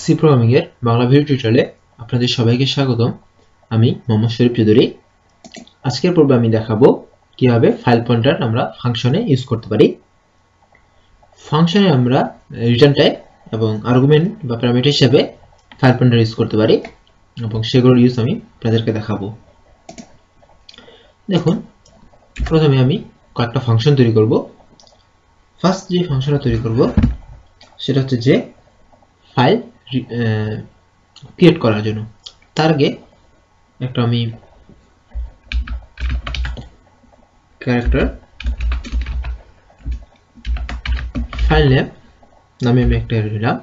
C programming এর Bangla video টিউটোরিয়ালে আপনাদের সবাইকে স্বাগতম। আমি মোহাম্মদ শরীফ চৌধুরী। আজকের পর্বে আমি দেখাবো কিভাবে ফাইল পয়েন্টার আমরা ফাংশনে ইউজ করতে পারি। ফাংশনে আমরা রিটার্ন টাইপ এবং আর্গুমেন্ট বা প্যারামিটার হিসেবে ফাইল পয়েন্টার ইউজ করতে পারি এবং সেগুলোর ইউজ আমি আপনাদেরকে দেখাবো। দেখুন, প্রথমে আমি কয়েকটা ফাংশন তৈরি করব। ফার্স্ট যে ফাংশনটা তৈরি করব সেটা হচ্ছে যে ফাইল ক্রিয়েট করার জন্য। তার আগে একটা আমি ক্যারেক্টার ফাইল নেম নামে আমি একটা নিলাম,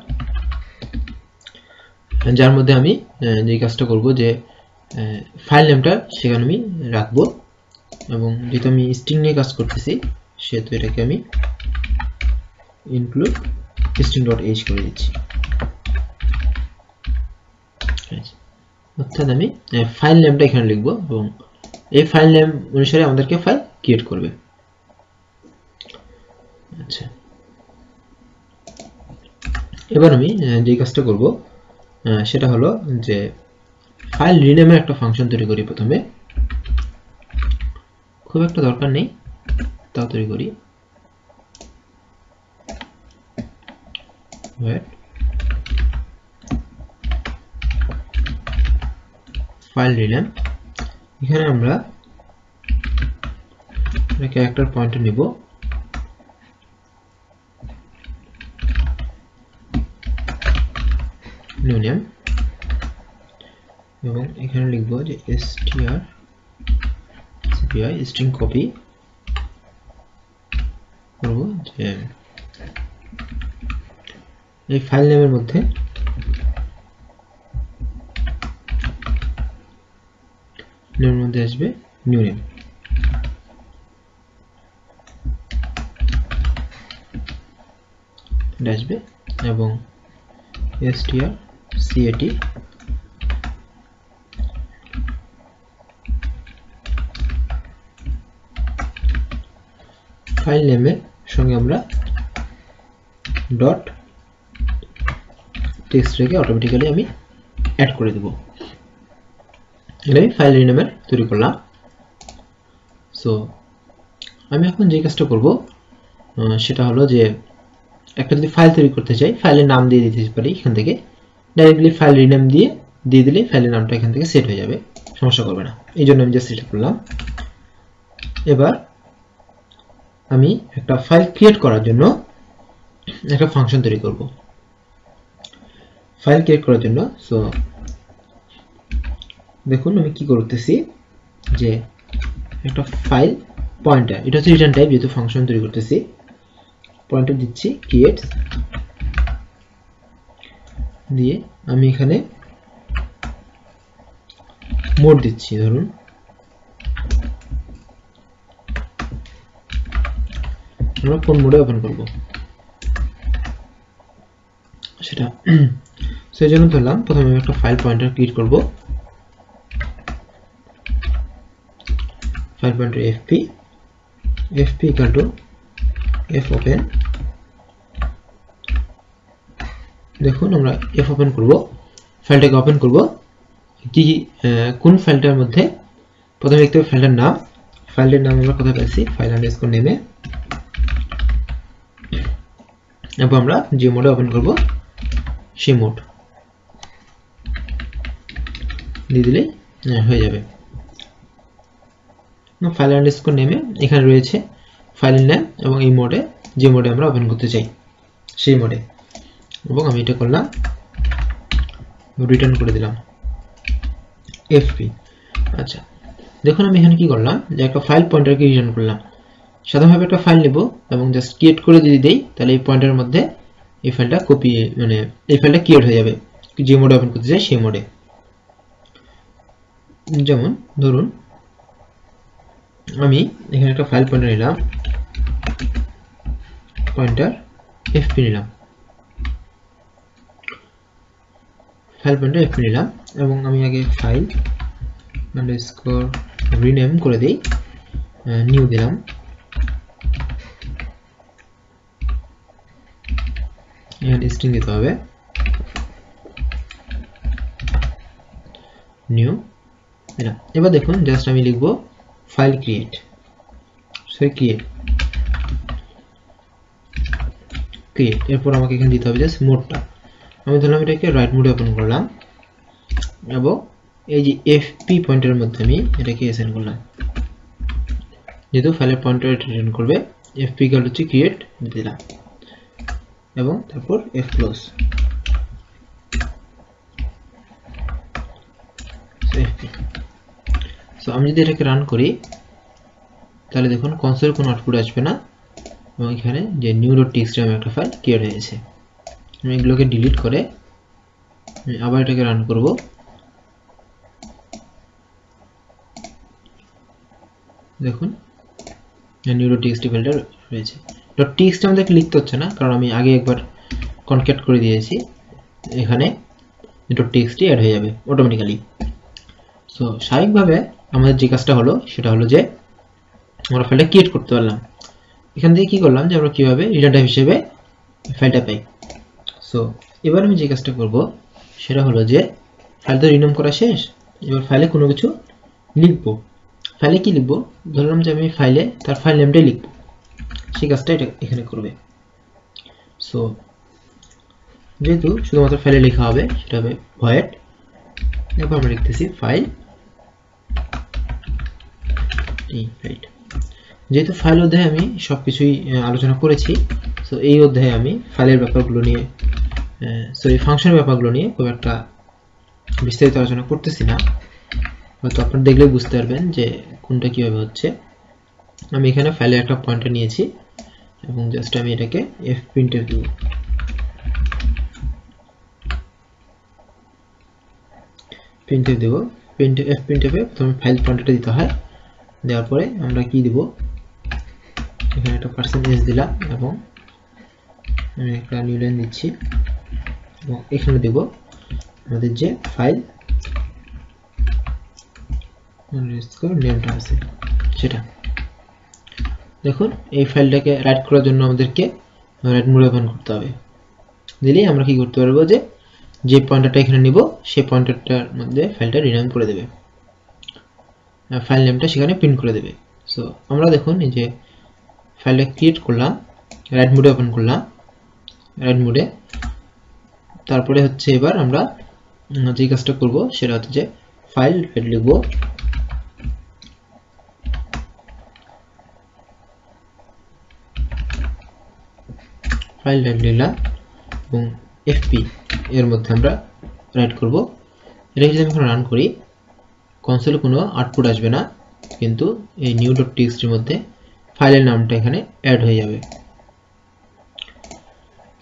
যার মধ্যে আমি যে কাজটা করব যে ফাইল নেমটা সেখানে আমি রাখবো এবং যেহেতু আমি স্ট্রিং নিয়ে কাজ করতেছি সেহেতু এটাকে আমি ইনক্লুড string.h করে দিচ্ছি। অর্থাৎ আমি ফাইল নেমটা এখানে লিখব এবং এই ফাইল নেম অনুসারে আমাদেরকে ফাইল ক্রিয়েট করবে। আচ্ছা, এবার আমি যে কাজটা করব সেটা হলো যে ফাইল রিনেমের একটা ফাংশন তৈরি করি। প্রথমে খুব একটা দরকার নেই, তাও তৈরি করি। ফাইল রিনেম, এখানে আমরা ক্যারেক্টার পয়েন্টার নিব, নিউ নেম, এবং এখানে লিখব যে strcpy স্ট্রিং কপি করব যে এই ফাইল নেমের মধ্যে আসবে নিউ নেম। আসবে এবং strcat ফাইল নেমের সঙ্গে আমরা ডট টেক্সট রেখে অটোমেটিক্যালি আমি অ্যাড করে দেব। এটা আমি ফাইল রিনেমের তৈরি করলাম। সো আমি এখন যে কাজটা করব সেটা হলো যে একটা যদি ফাইল তৈরি করতে চাই ফাইলের নাম দিয়ে দিতে পারি। এখান থেকে ডাইরেক্টলি ফাইল রিনেম দিয়ে দিলে ফাইলের নামটা এখান থেকে সেট হয়ে যাবে, সমস্যা করবে না। এই জন্য আমি জাস্ট সেট করলাম। এবার আমি একটা ফাইল ক্রিয়েট করার জন্য একটা ফাংশন তৈরি করব। ফাইল ক্রিয়েট করার জন্য সো দেখুন আমি কি করতেছি যে একটা ফাইল পয়েন্টার, এটা হচ্ছে রিটার্ন টাইপ, যেহেতু ফাংশন তৈরি করতেছি পয়েন্টার দিচ্ছি ক্রিয়েট দিয়ে আমি এখানে মোড দিচ্ছি। ধরুন আমরা কোন মোডে ওপেন করব সেটা, সেই জন্য ধরলাম প্রথমে আমি একটা ফাইল পয়েন্টার ক্রিয়েট করব। File pointer fp equal to fopen। দেখুন আমরা fopen করব, ফাইলটাকে ওপেন করব। কি কোন ফাইলটার মধ্যে প্রথমে লিখতে হবে ফাইলটার নাম। ফাইলের নাম আমরা কোথায় পাইছি, ফাইল আন্ডারস্কোর নেমে, এবং আমরা যে মোডে ওপেন করব সেই মোড দিয়ে দিলেই হয়ে যাবে। ফাইল আন্ডারস্কোর নেমে এখানে রয়েছে ফাইলের নাম এবং এই মোডে যে মোডে আমরা ওপেন করতে চাই সেই মোডে, এবং আমি এটা করলাম রিটার্ন করে দিলাম fp। আচ্ছা, দেখুন আমি এখানে কি করলাম যে একটা ফাইল পয়েন্টারকে রিটার্ন করলাম। সাধারণভাবে একটা ফাইল নেব এবং জাস্ট ক্রিয়েট করে যদি দেই তাহলে এই পয়েন্টারের মধ্যে এই ফাইলটা কপি এই ফাইলটা ক্রিয়েট হয়ে যাবে যে মোডে ওপেন করতে চাই সেই মোডে। যেমন ধরুন আমি এখানে একটা ফাইল পয়েন্টার নিলাম, পয়েন্টার fp নিলাম, ফাইল পয়েন্টার fp নিলাম এবং আমি আগে ফাইল আন্ডারস্কোর রিনেম করে দেই, নিউ দিলাম, এখানে স্ট্রিং দিতে হবে নিউ এটা। এবার দেখুন জাস্ট আমি লিখব ফাইল ক্রিয়েট, এরপর আমাকে এখানে দিতে হবে জাস্ট মোডটা। আমি ধরলাম এটাকে রাইট মোডে ওপেন করলাম এবং এই যে এফপি পয়েন্টারের মধ্যে আমি এটাকে অ্যাসাইন করলাম, যেহেতু ফাইলের পয়েন্টার রিটার্ন করবে। এফপি ইকুয়াল হচ্ছে ক্রিয়েট দিলাম এবং তারপর এফ ক্লোজ। সো আমি যদি এটাকে রান করি তাহলে দেখুন কনসোলে কোনো আউটপুট আসবে না এবং এখানে যে new.txt নামে একটা ফাইল ক্রিয়েট হয়েছে। আমি এগুলোকে ডিলিট করে আমি আবার এটাকে রান করব। দেখুন new.txt ফাইলটা রয়েছে। .txt আমাদেরকে লিখতে হচ্ছে না, কারণ আমি আগে একবার কনক্যাট করে দিয়েছি, এখানে .txt অ্যাড হয়ে যাবে অটোমেটিক্যালি। সো স্বাভাবিকভাবে আমাদের যে কাজটা হলো সেটা হলো যে আমরা ফাইলটা ক্রিয়েট করতে পারলাম। এখান থেকে কি করলাম যে আমরা কিভাবে রিটার্ন টাইপ হিসেবে ফাইলটা পাই। সো এবার আমি যে কাজটা করব সেটা হলো যে ফাইলটা রিনেম করা শেষ, এবার ফাইলে কোনো কিছু লিখব। ফাইলে কি লিখব, ধরলাম যে আমি ফাইলে তার ফাইল নেমটাই লিখব, সেই কাজটা এটা এখানে করবে। সো যেহেতু শুধুমাত্র ফাইলে লেখা হবে সেটা হবে ভয়েড, এরপর আমরা লিখতেছি ফাইল। যেহেতু ফাইল অধ্যায়ে আমি সবকিছুই আলোচনা করেছি, সো এই অধ্যায়ে আমি ফাইলের ব্যাপারগুলো নিয়ে ফাংশনের ব্যাপারগুলো নিয়ে খুব একটা বিস্তারিত আলোচনা করতেছি না, হয়তো আপনারা দেখলে বুঝতে পারবেন যে কোনটা কিভাবে হচ্ছে। আমি এখানে ফাইলে একটা পয়েন্টার নিয়েছি এবং জাস্ট আমি এটাকে fprintf দেব। fprintf এ প্রথমে ফাইল পয়েন্টারটা দিতে হয়, দেওয়ার পরে আমরা কি দিব, এখানে একটা % দিলাম এবং আমি একটা নিউ লাইন দিচ্ছি এবং এখানে দেব আমাদের যে ফাইল নেমটা আছে সেটা। দেখুন এই ফাইলটাকে রাইট করার জন্য আমাদেরকে রাইট মোড ওপেন করতে হবে, দিলেই আমরা কি করতে পারবো যে পয়েন্টারটা এখানে নিব সেই পয়েন্টারটার মধ্যে ফাইলটা রিনেম করে দেবে, ফাইল নেমটা সেখানে প্রিন্ট করে দেবে। সো আমরা দেখুন এই যে ফাইলটা ক্রিয়েট করলাম, রাইট মোডে ওপেন করলাম, রাইট মোডে, তারপরে হচ্ছে এবার আমরা যে কাজটা করব সেটা হচ্ছে যে ফাইল লিখব, ফাইল লিখলাম এবং এফপি এর মধ্যে আমরা রাইট করব। এটা যদি আমি এখন রান করি কনসোলে কোনো আউটপুট আসবে না, কিন্তু এই new.txt এর মধ্যে ফাইলের নামটা এখানে অ্যাড হয়ে যাবে।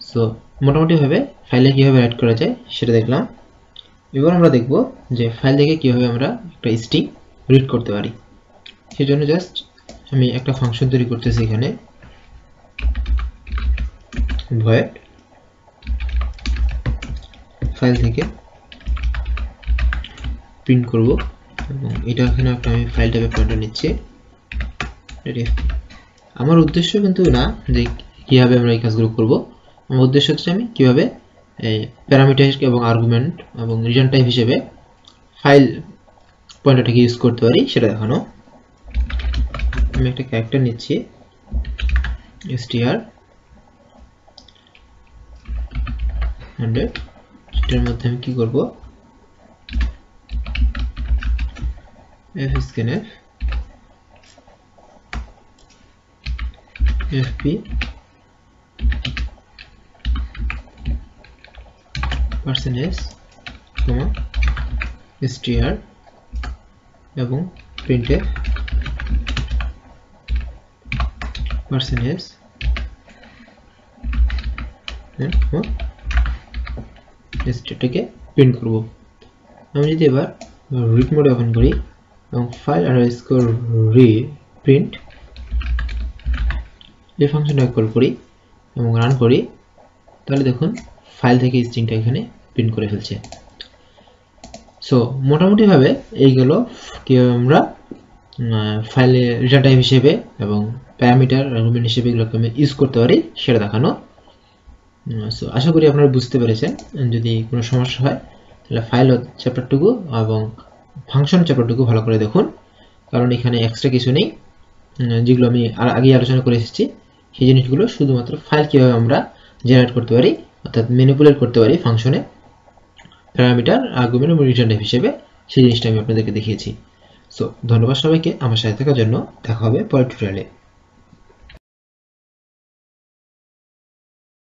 সো মোটামুটি ভাবে ফাইলে কিভাবে রাইট করা যায় সেটা দেখলাম। এবার আমরা দেখব যে ফাইল থেকে কিভাবে আমরা একটা স্ট্রিং রিড করতে পারি। সেজন্য জাস্ট আমি একটা ফাংশন তৈরি করতেছি এখানে, ভয়েড ফাইল থেকে প্রিন্ট করব এবং এটা এখানে একটা আমি ফাইল টাইপের পয়েন্টার নিচ্ছি। আমার উদ্দেশ্য কিন্তু না যে কিভাবে আমরা এই কাজগুলো করব, আমার উদ্দেশ্য হচ্ছে আমি কিভাবে প্যারামিটার এবং আর্গুমেন্ট এবং রিটার্ন টাইপ হিসেবে ফাইল পয়েন্টারটাকে ইউজ করতে পারি সেটা দেখানো। আমি একটা ক্যারেক্টার নিচ্ছি str 100, এটার মধ্যে আমি কি করব, fscanf fp %s, str এবং printf %s স্ট্রিংটাকে প্রিন্ট করব। আমি যদি এবার রিড মোড ওপেন করি এবং ফাইল আন্ডারস্কোর প্রিন্ট এই ফাংশনটা কল করি এবং রান করি, তাহলে দেখুন ফাইল থেকে স্ট্রিংটা এখানে প্রিন্ট করে ফেলছে। সো মোটামুটি ভাবে এইগুলো কিভাবে আমরা ফাইলে রিটার্ন টাইপ হিসেবে এবং প্যারামিটার আর্গুমেন্ট হিসেবে এগুলোকে আমি ইউজ করতে পারি সেটা দেখানো। সো আশা করি আপনারা বুঝতে পেরেছেন। যদি কোনো সমস্যা হয় তাহলে ফাইল চ্যাপ্টারটুকু এবং ফাংশন চ্যাপ্টারটুকু ভালো করে দেখুন, কারণ এখানে এক্সট্রা কিছু নেই, যেগুলো আমি আগেই আলোচনা করে এসেছি। সেই জিনিসগুলো শুধুমাত্র ফাইল কীভাবে আমরা জেনারেট করতে পারি, অর্থাৎ ম্যানিপুলেট করতে পারি ফাংশনে প্যারামিটার, আর্গুমেন্ট এবং রিটার্ন টাইপ হিসেবে, সেই জিনিসটা আমি আপনাদেরকে দেখিয়েছি। সো ধন্যবাদ সবাইকে আমার সাথে থাকার জন্য। দেখা হবে পরের টিউটোরিয়ালে।